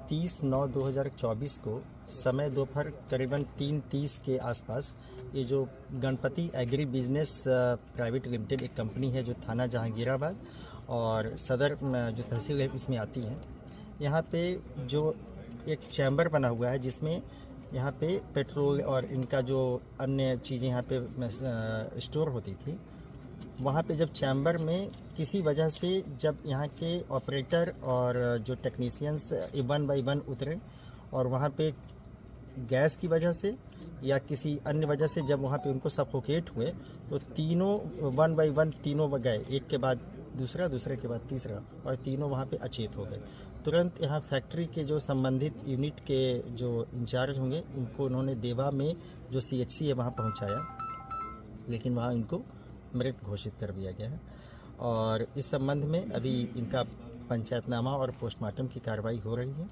30/9/2024 को समय दोपहर करीबन 3:30 के आसपास ये जो Ganpati agri business private limited एक कंपनी है जो थाना जहांगीराबाद और सदर जो तहसील है इसमें आती है। यहाँ पे जो एक चैम्बर बना हुआ है जिसमें यहाँ पे पेट्रोल और इनका जो अन्य चीज़ें यहाँ पे स्टोर होती थी, वहाँ पे जब चैम्बर में किसी वजह से जब यहाँ के ऑपरेटर और जो टेक्नीशियंस वन बाय वन उतरे और वहाँ पे गैस की वजह से या किसी अन्य वजह से जब वहाँ पे उनको सफोकेट हुए तो तीनों वन बाय वन तीनों गए, एक के बाद दूसरा, दूसरे के बाद तीसरा, और तीनों वहाँ पे अचेत हो गए। तुरंत यहाँ फैक्ट्री के जो संबंधित यूनिट के जो इंचार्ज होंगे इनको उन्होंने देवा में जो CHC है वहाँ पहुँचाया, लेकिन वहाँ इनको मृत घोषित कर दिया गया है। और इस संबंध में अभी इनका पंचायतनामा और पोस्टमार्टम की कार्रवाई हो रही है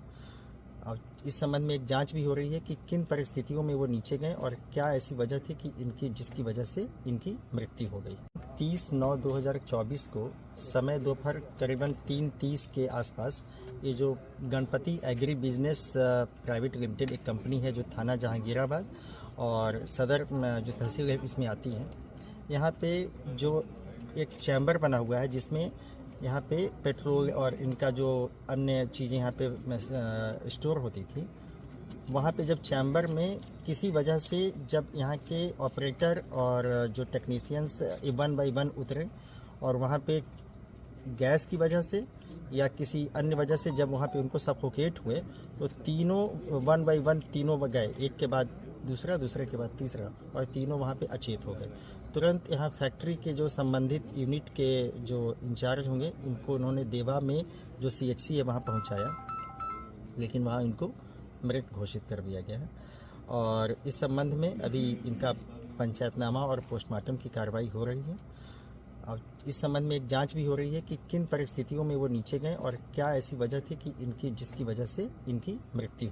और इस संबंध में एक जांच भी हो रही है कि किन परिस्थितियों में वो नीचे गए और क्या ऐसी वजह थी कि इनकी जिसकी वजह से इनकी मृत्यु हो गई। 30/9/2024 को समय दोपहर करीबन 3:30 के आसपास ये जो Ganpati agri business private limited एक कंपनी है जो थाना जहांगीराबाद और सदर जो तहसील है इसमें आती है। यहाँ पे जो एक चैम्बर बना हुआ है जिसमें यहाँ पे पेट्रोल और इनका जो अन्य चीज़ें यहाँ पे स्टोर होती थी, वहाँ पे जब चैम्बर में किसी वजह से जब यहाँ के ऑपरेटर और जो टेक्नीशियंस वन बाय वन उतरे और वहाँ पे गैस की वजह से या किसी अन्य वजह से जब वहाँ पे उनको सफोकेट हुए तो तीनों वन बाय वन तीनों गए, एक के बाद दूसरा, दूसरे के बाद तीसरा, और तीनों वहाँ पे अचेत हो गए। तुरंत यहाँ फैक्ट्री के जो संबंधित यूनिट के जो इंचार्ज होंगे इनको उन्होंने देवा में जो CHC है वहाँ पहुँचाया, लेकिन वहाँ इनको मृत घोषित कर दिया गया है। और इस संबंध में अभी इनका पंचायतनामा और पोस्टमार्टम की कार्रवाई हो रही है और इस संबंध में एक जांच भी हो रही है कि किन परिस्थितियों में वो नीचे गए और क्या ऐसी वजह थी कि इनकी जिसकी वजह से इनकी मृत्यु हो।